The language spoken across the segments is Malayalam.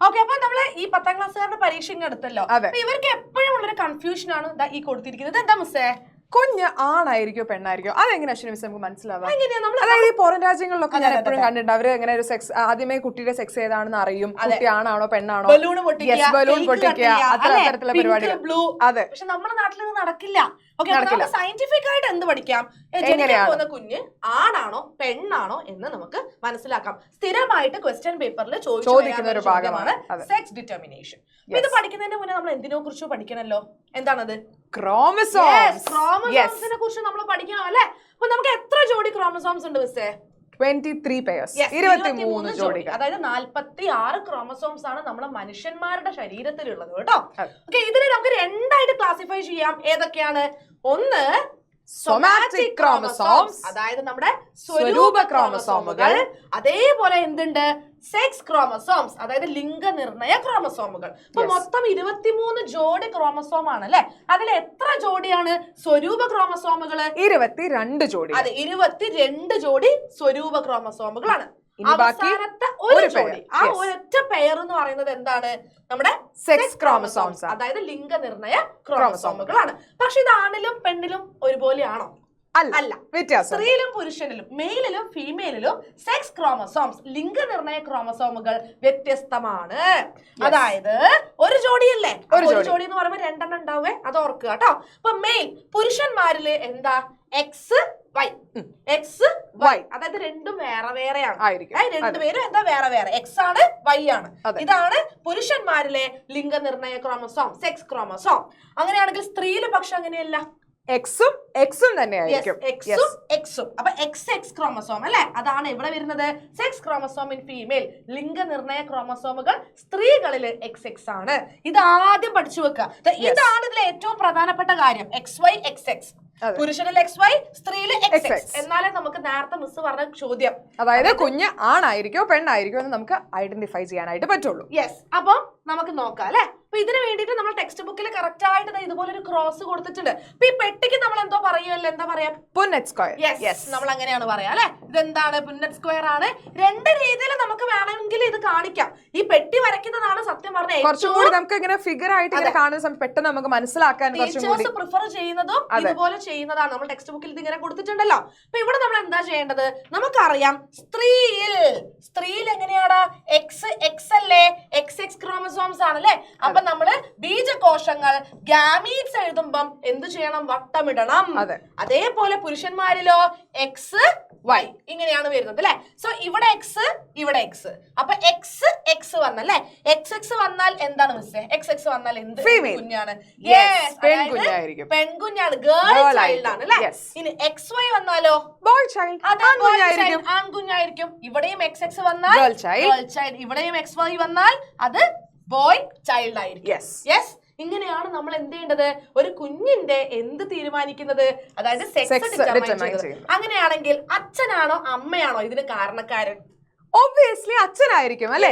ഓക്കെ, അപ്പൊ നമ്മള് ഈ 10ാം ക്ലാസ്സുകാരുടെ പരീക്ഷ ഇങ്ങനെ എടുത്തല്ലോ. ഇവർക്ക് എപ്പോഴും ഉള്ളൊരു കൺഫ്യൂഷൻ ആണ് ഈ കൊടുത്തിരിക്കുന്നത്. എന്താ മിസ്സേ? കുഞ്ഞ് ആണായിരിക്കോ പെണ്ണായിരിക്കോ? അതെങ്ങനെ അശ്വിനി മിസ് നമുക്ക് മനസ്സിലാവാം? അതായത് ഈ പുറം രാജ്യങ്ങളിലൊക്കെ ഞാൻ എപ്പോഴും കണ്ടിട്ടുണ്ട്, അവര് എങ്ങനെ ഒരു സെക്സ് ആദ്യമേ കുട്ടിയുടെ സെക്സ് ഏതാണെന്ന് അറിയും, കുട്ടി ആണാണോ പെണ്ണാണോ, ബലൂൺ പൊട്ടിക്കുക, അത്തരത്തിലുള്ള പരിപാടികൾ. അതെ, പക്ഷെ നമ്മുടെ നാട്ടിൽ ഇത് നടക്കില്ല. സയന്റിഫിക് ആയിട്ട് എന്ത് പഠിക്കാം? പോകുന്ന കുഞ്ഞ് ആണാണോ പെണ്ണാണോ എന്ന് നമുക്ക് മനസ്സിലാക്കാം. സ്ഥിരമായിട്ട് ക്വസ്റ്റ്യൻ പേപ്പറിൽ ചോദിക്കുന്ന ഒരു ഭാഗമാണ് സെക്സ് ഡിറ്റർമിനേഷൻ. ഇത് പഠിക്കുന്നതിന് മുന്നേ നമ്മൾ എന്തിനെ കുറിച്ച് പഠിക്കണല്ലോ? എന്താണത്? ക്രോമസോംസിനെ കുറിച്ച് നമ്മൾ പഠിക്കണം അല്ലെ? അപ്പൊ നമുക്ക് എത്ര ജോഡി ക്രോമസോംസ് ഉണ്ട് മിസ്സേ? 23 pairs, 23 ജോഡികൾ. അതായത് 46 ക്രോമസോംസ് ആണ് നമ്മുടെ മനുഷ്യന്മാരുടെ ശരീരത്തിലുള്ളത് കേട്ടോ. ഓക്കെ, ഇതിനെ നമുക്ക് രണ്ടായിട്ട് ക്ലാസിഫൈ ചെയ്യാം. ഏതൊക്കെയാണ്? ഒന്ന് സൊമാറ്റിക് ക്രോമസോംസ്, അതായത് നമ്മുടെ സ്വരൂപ ക്രോമസോമുകൾ. അതേപോലെ എന്തുണ്ട്? സെക്സ് ക്രോമസോംസ്, അതായത് ലിംഗനിർണയ ക്രോമസോമുകൾ. അപ്പൊ മൊത്തം 23 ജോഡി ക്രോമസോം ആണ് അല്ലെ? അതിൽ എത്ര ജോഡിയാണ് സ്വരൂപ ക്രോമസോമുകൾ? 22 ജോഡി. അതെ, 22 ജോഡി സ്വരൂപ ക്രോമസോമുകളാണ്. അവസാനത്തെ ഒരു ജോഡി, ആ ഒരൊറ്റ പെയർ എന്ന് പറയുന്നത് എന്താണ്? നമ്മുടെ സെക്സ് ക്രോമസോംസ്, അതായത് ലിംഗനിർണയ ക്രോമസോമുകളാണ്. പക്ഷെ ഇത് ആണിലും പെണ്ണിലും ഒരുപോലെയാണോ? അല്ല, വ്യത്യാസം. സ്ത്രീയിലും പുരുഷനിലും, മെയിലിലും ഫീമെയിലിലും സെക്സ് ക്രോമസോംസ്, ലിംഗനിർണയ ക്രോമസോമുകൾ വ്യത്യസ്തമാണ്. അതായത് ഒരു ജോഡിയല്ലേ? ഒരു ജോഡി എന്ന് പറയുമ്പോൾ 2 എണ്ണം ഉണ്ടാവേ, അത് ഓർക്കുക കേട്ടോ. അപ്പൊ മെയിൽ പുരുഷന്മാരില് എന്താ? എക്സ് വൈ, അതായത് രണ്ടും വേറെ വേറെയാണ്. രണ്ടുപേരും എന്താ? വേറെ വേറെ. എക്സ് ആണ്, വൈ ആണ്. ഇതാണ് പുരുഷന്മാരിലെ ലിംഗനിർണയ ക്രോമസോം, സെക്സ് ക്രോമസോം. അങ്ങനെയാണെങ്കിൽ സ്ത്രീയില് പക്ഷെ അങ്ങനെയല്ല, എക്സും തന്നെയായിരിക്കും. അപ്പൊ എക്സ് ക്രോമസോം അല്ലെ? അതാണ് ഇവിടെ വരുന്നത്. സെക്സ് ക്രോമസോം ഇൻ ഫീമെയിൽ, ലിംഗനിർണയ ക്രോമസോമുകൾ സ്ത്രീകളില് എക്സ് ആണ്. ഇത് ആദ്യം പഠിച്ചു വെക്കുക. ഇതാണ് ഇതിലെ ഏറ്റവും പ്രധാനപ്പെട്ട കാര്യം. XY XX, പുരുഷനിൽ XY, സ്ത്രീയില് XX. എന്നാലേ നമുക്ക് നേരത്തെ മിസ് പറഞ്ഞ ചോദ്യം, അതായത് കുഞ്ഞ് ആണായിരിക്കോ പെണ്ണായിരിക്കോ എന്ന് നമുക്ക് ഐഡന്റിഫൈ ചെയ്യാനായിട്ട് പറ്റുള്ളൂ. അപ്പൊ നമുക്ക് നോക്കാം അല്ലെ? അപ്പൊ ഇതിന് വേണ്ടിയിട്ട് നമ്മൾ ടെക്സ്റ്റ് ബുക്കിൽ കറക്റ്റ് ആയിട്ട് ഇതുപോലെ ഒരു ക്രോസ് കൊടുത്തിട്ടുണ്ട്. അപ്പൊ ഈ പെട്ടിക്ക് നമ്മൾ എന്തോ പറയുമല്ലോ, എന്താ പറയാ? പുന്നറ്റ് സ്ക്വയർ. നമ്മൾ അങ്ങനെയാണ് പറയാ അല്ലെ? ഇതെന്താണ്? പുന്നറ്റ് സ്ക്വയർ ആണ്. രണ്ട് രീതിയിൽ നമുക്ക് വേണമെങ്കിൽ ഇത് കാണിക്കാം. ഈ പെട്ടി വരയ്ക്കുന്നതാണ് സത്യം പറഞ്ഞാൽ കുറച്ചും കൂടി നമുക്ക് ഇങ്ങനെ ഫിഗർ ആയിട്ട് ഇങ്ങനെ കാണുന്ന സമയത്ത് പെട്ടെന്ന് നമുക്ക് മനസ്സിലാക്കാൻ ടീച്ചേഴ്സ് പ്രിഫർ ചെയ്യുന്നതും ഇതുപോലെ ചെയ്യുന്നതാണ്. നമ്മൾ ടെക്സ്റ്റ് ബുക്കിൽ ഇത് ഇങ്ങനെ കൊടുത്തിട്ടുണ്ടല്ലോ. അപ്പൊ ഇവിടെ നമ്മൾ എന്താ ചെയ്യേണ്ടത്? നമുക്കറിയാം സ്ത്രീയിൽ എങ്ങനെയാണ്? എക്സ് അല്ലേ? എക്സ് ക്രോമസോംസ് ആണല്ലേ? അപ്പൊ നമ്മള് ബീജകോശങ്ങൾ ഗാമീറ്റ്സ് എഴുതുമ്പം എന്ത് ചെയ്യണം? വട്ടമിടണം. അതേപോലെ പുരുഷന്മാരിലോ എക്സ് വൈ ഇങ്ങനെയാണ് വരുന്നത് അല്ലെ? സോ ഇവിടെ എക്സ്, ഇവിടെ എക്സ്. അപ്പൊ എക്സ് വന്നല്ലേ? എക്സ് വന്നാൽ എന്താണ് മിസ്സേ? എക്സ് വന്നാൽ എന്ത് കുഞ്ഞാണ്? പെൺകുഞ്ഞാണ്, ഗേൾ ചൈൽഡ് ആണ് അല്ലെ? ഇനി XY വന്നാലോ? ബോയ് ചൈൽഡ്, ആൺകുഞ്ഞായിരിക്കും. ഇവിടെയും എക്സ് വന്നാൽ ഗേൾ ചൈൽഡ്, ഇവിടെയും XY വന്നാൽ അത് ബോയ് ചൈൽഡ് ആയിരിക്കും. ഇങ്ങനെയാണ് നമ്മൾ എന്ത് ചെയ്യേണ്ടത്? ഒരു കുഞ്ഞിന്റെ എന്ത് തീരുമാനിക്കുന്നത്? അതായത് സെക്സ് ഡിറ്റർമൈൻ ചെയ്യുന്നത്. അങ്ങനെയാണെങ്കിൽ അച്ഛനാണോ അമ്മയാണോ ഇതിന് കാരണക്കാരൻ? ഒബ്വിയസ്ലി അച്ഛനായിരിക്കും അല്ലെ?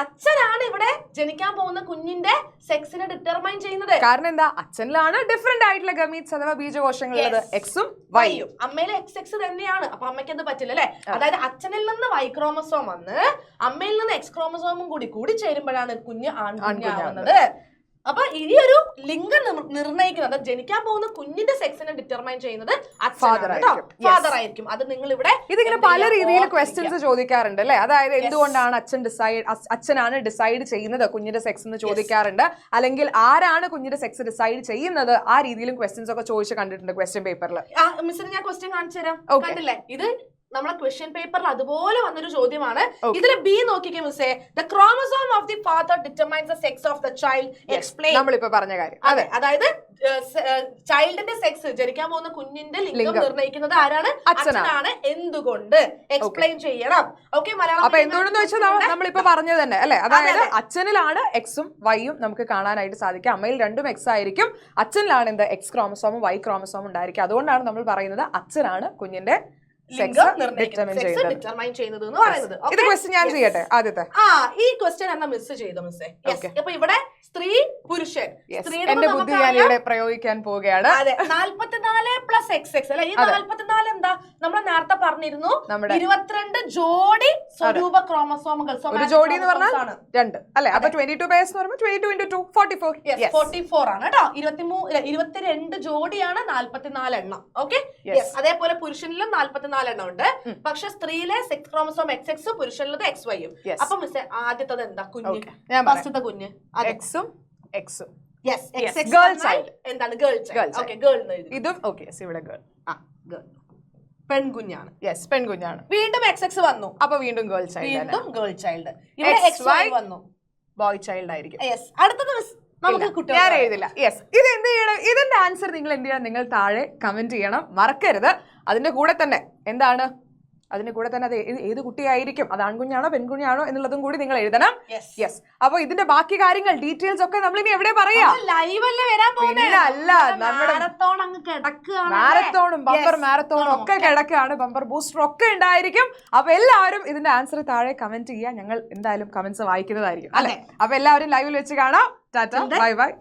അച്ഛനാണ് ഇവിടെ ജനിക്കാൻ പോകുന്ന കുഞ്ഞിന്റെ സെക്സിനെ ഡിറ്റർമൈൻ ചെയ്യുന്നത്. കാരണം എന്താ? അച്ഛനിലാണ് ഡിഫറെന്റ് ആയിട്ടുള്ള ഗമീറ്റ്സ് അഥവാ ബീജകോശങ്ങളുള്ളത്, എക്സും വൈയും. അമ്മയിലെ എക്സ് തന്നെയാണ്. അപ്പൊ അമ്മയ്ക്ക് എന്ത് പറ്റില്ല അല്ലെ? അതായത് അച്ഛനിൽ നിന്ന് വൈ ക്രോമസോം വന്ന് അമ്മയിൽ നിന്ന് എക്സ് ക്രോമസോമും കൂടി ചേരുമ്പോഴാണ് കുഞ്ഞ് ആൺകുഞ്ഞാവുന്നത്. അപ്പൊ ഈ ഒരു ലിംഗം നിർണ്ണയിക്കുന്നത്, ജനിക്കാൻ പോകുന്ന കുഞ്ഞിന്റെ സെക്സിനെ ഡിറ്റർമൈൻ ചെയ്യുന്നത് ഫാദർ ആയിരിക്കും. അത് നിങ്ങൾ ഇവിടെ ഇതിങ്ങനെ പല രീതിയിൽ ക്വസ്റ്റ്യൻസ് ചോദിക്കാറുണ്ട് അല്ലെ? അതായത് എന്തുകൊണ്ടാണ് അച്ഛനാണ് ഡിസൈഡ് ചെയ്യുന്നത് കുഞ്ഞിന്റെ സെക്സ് എന്ന് ചോദിക്കാറുണ്ട്. അല്ലെങ്കിൽ ആരാണ് കുഞ്ഞിന്റെ സെക്സ് ഡിസൈഡ് ചെയ്യുന്നത്? ആ രീതിയിലും ക്വസ്റ്റ്യൻസ് ഒക്കെ ചോദിച്ച് കണ്ടിട്ടുണ്ട് ക്വസ്റ്റ്യൻ പേപ്പറിൽ. മിസ്സിന് ഞാൻ ക്വസ്റ്റ്യൻ കാണിച്ചു തരാം. കണ്ടില്ലേ? ഇത് നമ്മളെ ക്വസ്റ്റ്യൻ പേപ്പറിൽ അതുപോലെ വന്നൊരു ചോദ്യമാണ്. ഇതിൽ ബി നോക്കിക്കേ മിസ്സേ. The chromosome of the father determines the sex of the child. Explain. നമ്മളിപ്പോ പറഞ്ഞ കാര്യം. അതായത് ചൈൽഡിന്റെ സെക്സ്, ജനിക്കാൻ പോകുന്ന കുഞ്ഞിന്റെ ലിംഗം നിർണ്ണയിക്കുന്നത് ആരാണ്? അച്ഛനാണ്. എന്തുകൊണ്ട്? എക്സ്പ്ലെയിൻ ചെയ്യണം. ഓക്കെ, മലയാളം. അപ്പൊ എന്തുകൊണ്ടെന്ന് വെച്ചാൽ നമ്മളിപ്പോ പറഞ്ഞത് തന്നെ അല്ലെ? അതായത് അച്ഛനിലാണ് എക്സും വൈയും നമുക്ക് കാണാനായിട്ട് സാധിക്കും. അമ്മയിൽ രണ്ടും എക്സ് ആയിരിക്കും. അച്ഛനിലാണ് എന്ത്? എക്സ് ക്രോമസോമും വൈ ക്രോമസോമും ഉണ്ടായിരിക്കും. അതുകൊണ്ടാണ് നമ്മൾ പറയുന്നത് അച്ഛനാണ് കുഞ്ഞിന്റെ ഡിറ്റർമൈൻ ചെയ്യുന്നത് എന്ന് പറയുന്നത്. ഇത് ക്വസ്റ്റ്യൻ ഞാൻ ചെയ്യട്ടെ ആദ്യത്തെ. ഈ ക്വസ്റ്റ്യൻ എന്നാ മിസ് ചെയ്തു മിസ്സേ. അപ്പൊ ഇവിടെ സ്ത്രീ പുരുഷൻ എന്റെ ബുദ്ധി ഞാൻ ഇവിടെ പ്രയോഗിക്കാൻ പോവുകയാണ്. അതെ 44+XX അല്ലെ. ഈ 44 എന്താ നമ്മൾ നേരത്തെ പറഞ്ഞിരുന്നു 22 ജോഡി സ്വരൂപ ക്രോമസോമുകൾ. ഒരു ജോഡി എന്ന് പറഞ്ഞാൽ 2 അല്ലെ. അപ്പൊ 22 പേഴ്സ് എന്ന് പറയുമ്പോൾ 22 × 2 44. 44 ആണ് കേട്ടോ. 22 ജോഡിയാണ് 44 എണ്ണം. ഓക്കെ. അതേപോലെ പുരുഷനിലും 44 എണ്ണം ഉണ്ട്. പക്ഷെ സ്ത്രീയിലെ സെക്സ് ക്രോമസോം XX, പുരുഷനിലത് XY. അപ്പൊ മിസ് ആദ്യത്തത് എന്താ? കുഞ്ഞ്. ഫസ്റ്റത്തെ കുഞ്ഞ് X-ഉം X-ഉം. Girl child. എന്താണ്? Girl child. ഓക്കെ. ഗേൾ ഇതും ഓക്കെ. ഇവിടെ ഗേൾ. ഗേൾ പെൺകുഞ്ഞാണ്. പെൺകുഞ്ഞാണ്. വീണ്ടും XX വന്നു. അപ്പൊ വീണ്ടും ഗേൾ ചൈൽഡ്. വീണ്ടും ഗേൾ ചൈൽഡ്. ഇവിടെ XY വന്നു. ബോയ് ചൈൽഡ് ആയിരിക്കും. അടുത്തത് ഞാൻ എഴുതില്ല. ഇത് എന്ത് ചെയ്യണം? ഇതിന്റെ ആൻസർ നിങ്ങൾ എന്ത് ചെയ്യണം? നിങ്ങൾ താഴെ കമന്റ് ചെയ്യണം, മറക്കരുത്. അതിന്റെ കൂടെ തന്നെ എന്താണ്? അതിന്റെ കൂടെ തന്നെ അത് ഏത് കുട്ടിയായിരിക്കും, അത് ആൺകുഞ്ഞാണോ പെൺകുഞ്ഞാണോ എന്നുള്ളതും കൂടി നിങ്ങൾ എഴുതണം. അപ്പൊ ഇതിന്റെ ബാക്കി കാര്യങ്ങൾ ഡീറ്റെയിൽസ് ഒക്കെ നമ്മൾ ഇനി എവിടെ പറയാം? അല്ല, നമ്മുടെ മാരത്തോണും ബമ്പർ മാരത്തോണും ഒക്കെ കിടക്കുകയാണ്. ബമ്പർ ബൂസ്റ്റർ ഒക്കെ ഉണ്ടായിരിക്കും. അപ്പൊ എല്ലാവരും ഇതിന്റെ ആൻസർ താഴെ കമന്റ് ചെയ്യുക. ഞങ്ങൾ എന്തായാലും കമന്റ്സ് വായിക്കുന്നതായിരിക്കും അല്ലെ. അപ്പൊ എല്ലാവരും ലൈവിൽ വെച്ച് കാണാം. Tata, bye bye.